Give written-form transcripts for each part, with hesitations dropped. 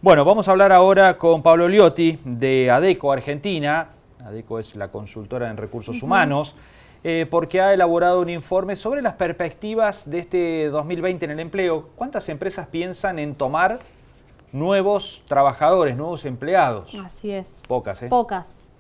Bueno, vamos a hablar ahora con Pablo Liotti de ADECO Argentina. ADECO es la consultora en recursos humanos, porque ha elaborado un informe sobre las perspectivas de este 2020 en el empleo. ¿Cuántas empresas piensan en tomar nuevos trabajadores, nuevos empleados? Así es. Pocas, ¿eh? Pocas.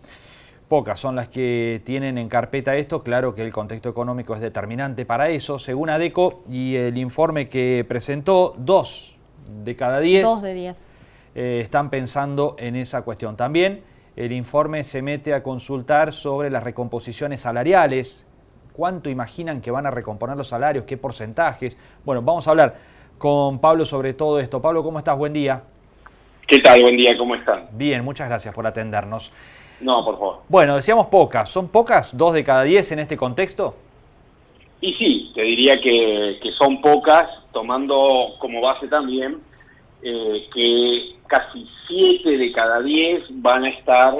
Pocas son las que tienen en carpeta esto. Claro que el contexto económico es determinante para eso. Según ADECO y el informe que presentó, 2 de cada 10 2 de 10 están pensando en esa cuestión. También el informe se mete a consultar sobre las recomposiciones salariales. ¿Cuánto imaginan que van a recomponer los salarios? ¿Qué porcentajes? Bueno, vamos a hablar con Pablo sobre todo esto. Pablo, ¿cómo estás? Buen día. ¿Qué tal? Buen día, ¿cómo están? Bien, muchas gracias por atendernos. No, por favor. Bueno, decíamos pocas. ¿Son pocas? ¿2 de cada 10 en este contexto? Y sí, te diría que son pocas, tomando como base también que casi 7 de cada 10 van a estar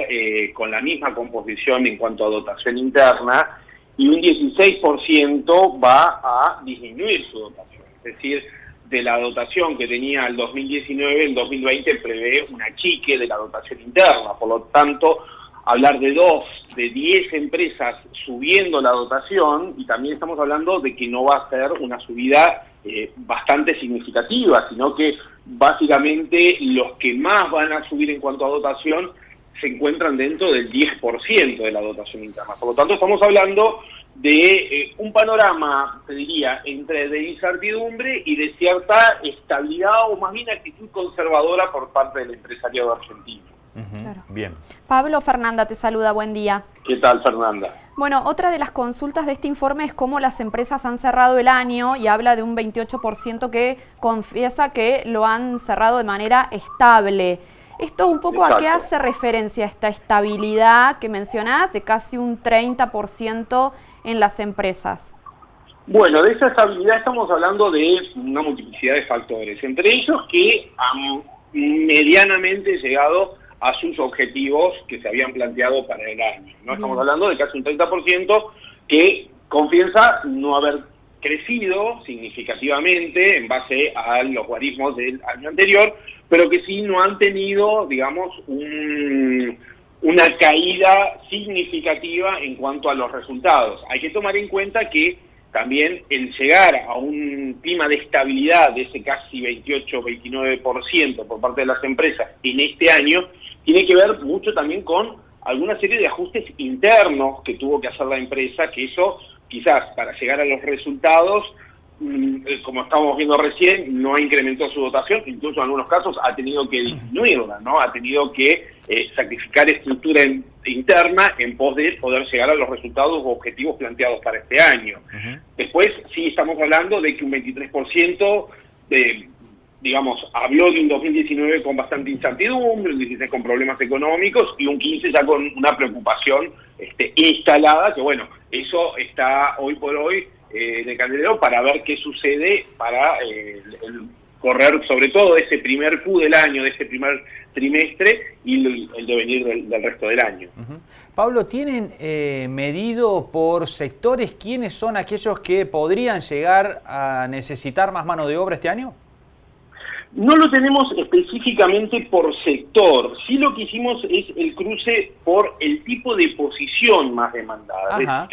con la misma composición en cuanto a dotación interna y un 16% va a disminuir su dotación. Es decir, de la dotación que tenía el 2019, el 2020 prevé un achique de la dotación interna. Por lo tanto, hablar de 2 de 10 empresas subiendo la dotación, y también estamos hablando de que no va a ser una subida bastante significativa, sino que básicamente los que más van a subir en cuanto a dotación se encuentran dentro del 10% de la dotación interna. Por lo tanto, estamos hablando de un panorama, te diría, entre de incertidumbre y de cierta estabilidad o más bien actitud conservadora por parte del empresariado argentino. Claro. Bien. Pablo, Fernanda te saluda, buen día. ¿Qué tal, Fernanda? Bueno, otra de las consultas de este informe es cómo las empresas han cerrado el año y habla de un 28% que confiesa que lo han cerrado de manera estable. ¿Esto un poco Exacto. a qué hace referencia esta estabilidad que mencionás de casi un 30% en las empresas? Bueno, de esa estabilidad estamos hablando de una multiplicidad de factores, entre ellos que han medianamente llegado a sus objetivos que se habían planteado para el año, ¿no? Estamos hablando de casi un 30% que confiesa no haber crecido significativamente en base a los guarismos del año anterior, pero que sí no han tenido, digamos, una caída significativa en cuanto a los resultados. Hay que tomar en cuenta que también el llegar a un clima de estabilidad de ese casi 28-29% por parte de las empresas en este año tiene que ver mucho también con alguna serie de ajustes internos que tuvo que hacer la empresa, que eso quizás para llegar a los resultados, como estamos viendo recién, no incrementó su dotación, incluso en algunos casos ha tenido que disminuirla, ¿no? Ha tenido que sacrificar estructura interna en pos de poder llegar a los resultados o objetivos planteados para este año. Después sí estamos hablando de que un 23% digamos, habló de un 2019 con bastante incertidumbre, un 16 con problemas económicos y un 15 ya con una preocupación instalada, que bueno, eso está hoy por hoy de candelero para ver qué sucede para el correr sobre todo de ese primer Q del año, de ese primer trimestre y el devenir del resto del año. Pablo, ¿tienen medido por sectores quiénes son aquellos que podrían llegar a necesitar más mano de obra este año? No lo tenemos específicamente por sector, sí lo que hicimos es el cruce por el tipo de posición más demandada.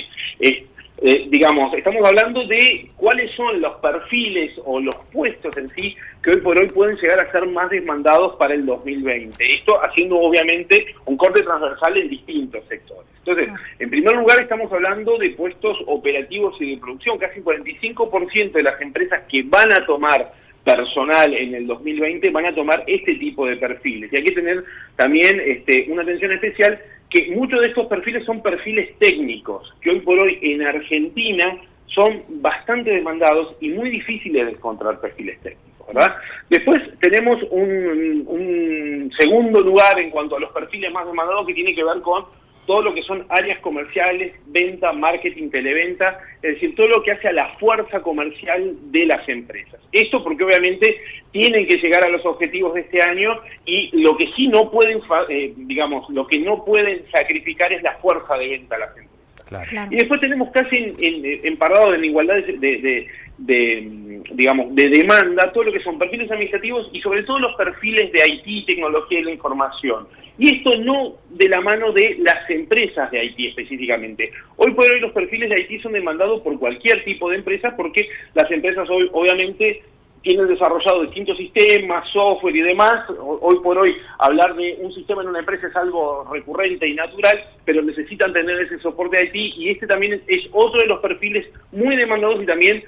Digamos, estamos hablando de cuáles son los perfiles o los puestos en sí que hoy por hoy pueden llegar a ser más demandados para el 2020. Esto haciendo obviamente un corte transversal en distintos sectores. Entonces, en primer lugar estamos hablando de puestos operativos y de producción. Casi 45% de las empresas que van a tomar personal en el 2020 van a tomar este tipo de perfiles. Y hay que tener también una atención especial que muchos de estos perfiles son perfiles técnicos, que hoy por hoy en Argentina son bastante demandados y muy difíciles de encontrar perfiles técnicos, ¿verdad? Después tenemos un segundo lugar en cuanto a los perfiles más demandados que tiene que ver con todo lo que son áreas comerciales, venta, marketing, televenta, es decir, todo lo que hace a la fuerza comercial de las empresas. Esto porque obviamente tienen que llegar a los objetivos de este año y lo que sí no pueden, lo que no pueden sacrificar es la fuerza de venta a las empresas. Claro. Y después tenemos casi emparados en igualdad digamos, de demanda, todo lo que son perfiles administrativos y sobre todo los perfiles de IT, tecnología y la información. Y esto no de la mano de las empresas de IT específicamente. Hoy por hoy los perfiles de IT son demandados por cualquier tipo de empresa porque las empresas hoy obviamente tienen desarrollado distintos sistemas, software y demás. Hoy por hoy hablar de un sistema en una empresa es algo recurrente y natural, pero necesitan tener ese soporte IT y este también es otro de los perfiles muy demandados y también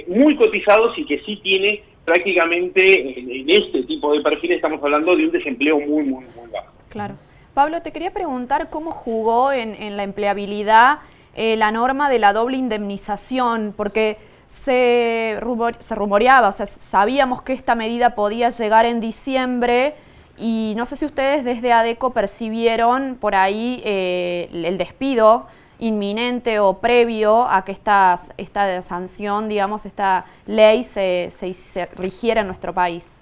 muy cotizados y que sí tiene prácticamente en este tipo de perfiles estamos hablando de un desempleo muy bajo. Claro. Pablo, te quería preguntar cómo jugó en la empleabilidad la norma de la doble indemnización, porque se rumoreaba, o sea, sabíamos que esta medida podía llegar en diciembre y no sé si ustedes desde ADECO percibieron por ahí el despido inminente o previo a que esta sanción, digamos, esta ley se rigiera en nuestro país.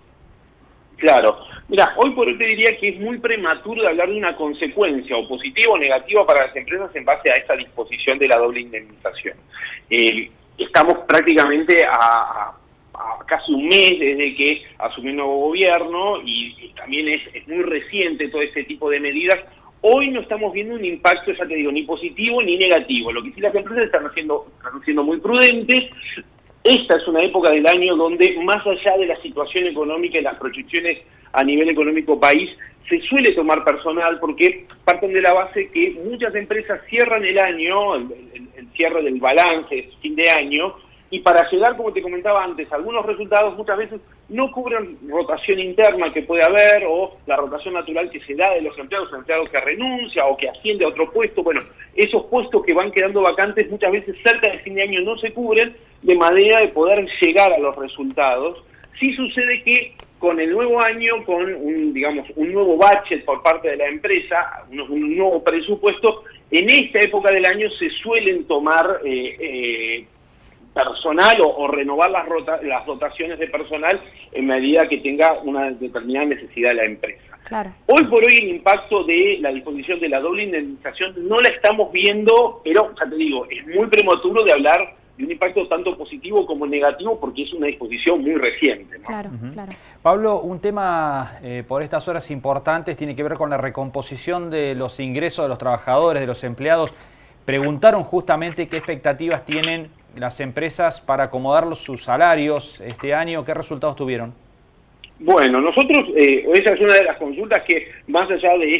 Claro. Mira, hoy por hoy te diría que es muy prematuro de hablar de una consecuencia o positiva o negativa para las empresas en base a esta disposición de la doble indemnización. Estamos prácticamente a casi un mes desde que asumió el nuevo gobierno y también es muy reciente todo este tipo de medidas. Hoy no estamos viendo un impacto, ya te digo, ni positivo ni negativo. Lo que sí las empresas están siendo muy prudentes. Esta es una época del año donde, más allá de la situación económica y las proyecciones a nivel económico país, se suele tomar personal porque parten de la base que muchas empresas cierran el año, el cierre del balance, fin de año, y para llegar, como te comentaba antes, a algunos resultados muchas veces no cubren rotación interna que puede haber o la rotación natural que se da de los empleados, un empleado que renuncia o que asciende a otro puesto. Bueno, esos puestos que van quedando vacantes muchas veces cerca de fin de año no se cubren de manera de poder llegar a los resultados. Sí sucede que con el nuevo año, con un nuevo budget por parte de la empresa, un nuevo presupuesto, en esta época del año se suelen tomar personal o renovar las dotaciones de personal en medida que tenga una determinada necesidad de la empresa. Claro. Hoy por hoy el impacto de la disposición de la doble indemnización no la estamos viendo, pero ya te digo, es muy prematuro de hablar de un impacto tanto positivo como negativo porque es una disposición muy reciente, ¿no? Claro, claro. Pablo, un tema por estas horas importantes tiene que ver con la recomposición de los ingresos de los trabajadores, de los empleados. Preguntaron justamente qué expectativas tienen las empresas para acomodar sus salarios este año. ¿Qué resultados tuvieron? Bueno, nosotros, esa es una de las consultas que más allá de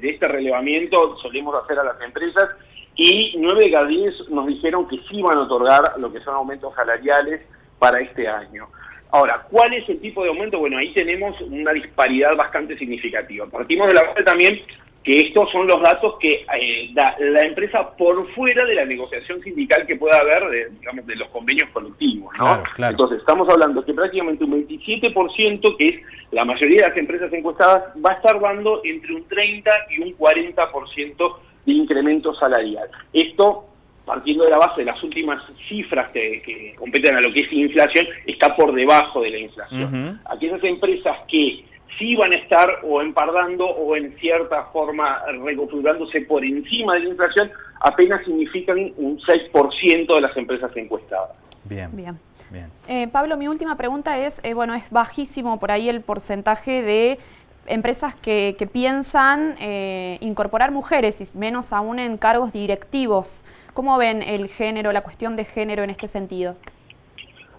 este relevamiento solemos hacer a las empresas y 9 de cada 10 nos dijeron que sí van a otorgar lo que son aumentos salariales para este año. Ahora, ¿cuál es el tipo de aumento? Bueno, ahí tenemos una disparidad bastante significativa. Partimos de la base también que estos son los datos que da la empresa por fuera de la negociación sindical que pueda haber, de los convenios colectivos, ¿no? Claro, claro. Entonces, estamos hablando que prácticamente un 27%, que es la mayoría de las empresas encuestadas, va a estar dando entre un 30 y un 40% de incremento salarial. Esto, partiendo de la base de las últimas cifras que competen a lo que es inflación, está por debajo de la inflación. Aquellas empresas que sí van a estar o empardando o en cierta forma reconfigurándose por encima de la inflación, apenas significan un 6% de las empresas encuestadas. Bien. Pablo, mi última pregunta es, es bajísimo por ahí el porcentaje de empresas que piensan incorporar mujeres, y menos aún en cargos directivos. ¿Cómo ven el género, la cuestión de género en este sentido?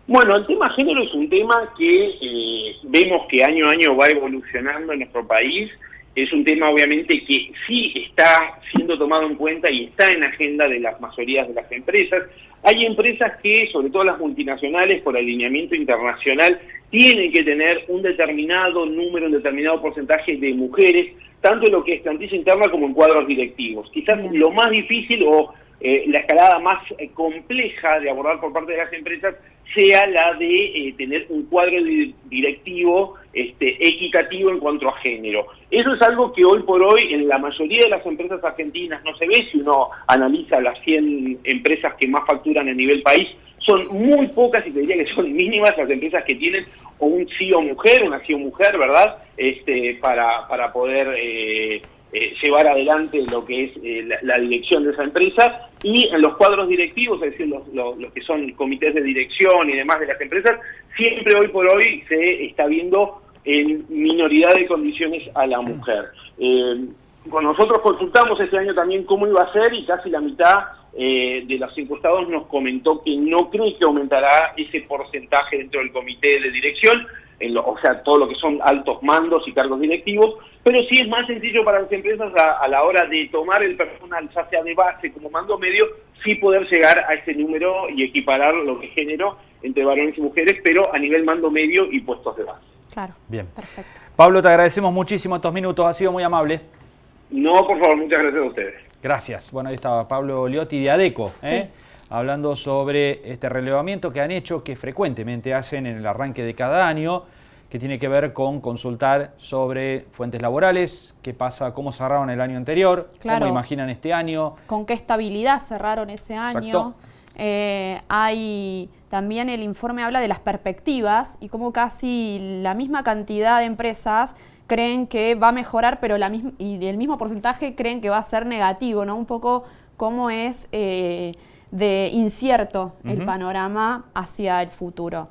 Bueno, el tema género es un tema que vemos que año a año va evolucionando en nuestro país. Es un tema obviamente que sí está siendo tomado en cuenta y está en agenda de las mayorías de las empresas. Hay empresas que, sobre todo las multinacionales, por alineamiento internacional, tienen que tener un determinado número, un determinado porcentaje de mujeres, tanto en lo que es plantilla interna como en cuadros directivos. Quizás lo más difícil o la escalada más compleja de abordar por parte de las empresas sea la de tener un cuadro directivo equitativo en cuanto a género. Eso es algo que hoy por hoy en la mayoría de las empresas argentinas no se ve. Si uno analiza las 100 empresas que más facturan a nivel país, son muy pocas y te diría que son mínimas las empresas que tienen o un CEO mujer, una CEO mujer, ¿verdad? Para poder llevar adelante lo que es la dirección de esa empresa, y en los cuadros directivos, es decir, los que son comités de dirección y demás de las empresas, siempre hoy por hoy se está viendo en minoridad de condiciones a la mujer. Con nosotros consultamos este año también cómo iba a ser, y casi la mitad de los encuestados nos comentó que no cree que aumentará ese porcentaje dentro del comité de dirección, o sea, todo lo que son altos mandos y cargos directivos, pero sí es más sencillo para las empresas a la hora de tomar el personal, ya sea de base como mando medio, sí poder llegar a ese número y equiparar lo que género entre varones y mujeres, pero a nivel mando medio y puestos de base. Claro. Bien. Perfecto. Pablo, te agradecemos muchísimo estos minutos, ha sido muy amable. No, por favor, muchas gracias a ustedes. Gracias. Bueno, ahí estaba Pablo Liotti de ADECO, Sí. hablando sobre este relevamiento que han hecho, que frecuentemente hacen en el arranque de cada año, que tiene que ver con consultar sobre fuentes laborales, qué pasa, cómo cerraron el año anterior, Claro. cómo imaginan este año. ¿Con qué estabilidad cerraron ese año? Hay también el informe habla de las perspectivas y cómo casi la misma cantidad de empresas creen que va a mejorar, pero y el mismo porcentaje creen que va a ser negativo, ¿no? Un poco cómo es de incierto el panorama hacia el futuro.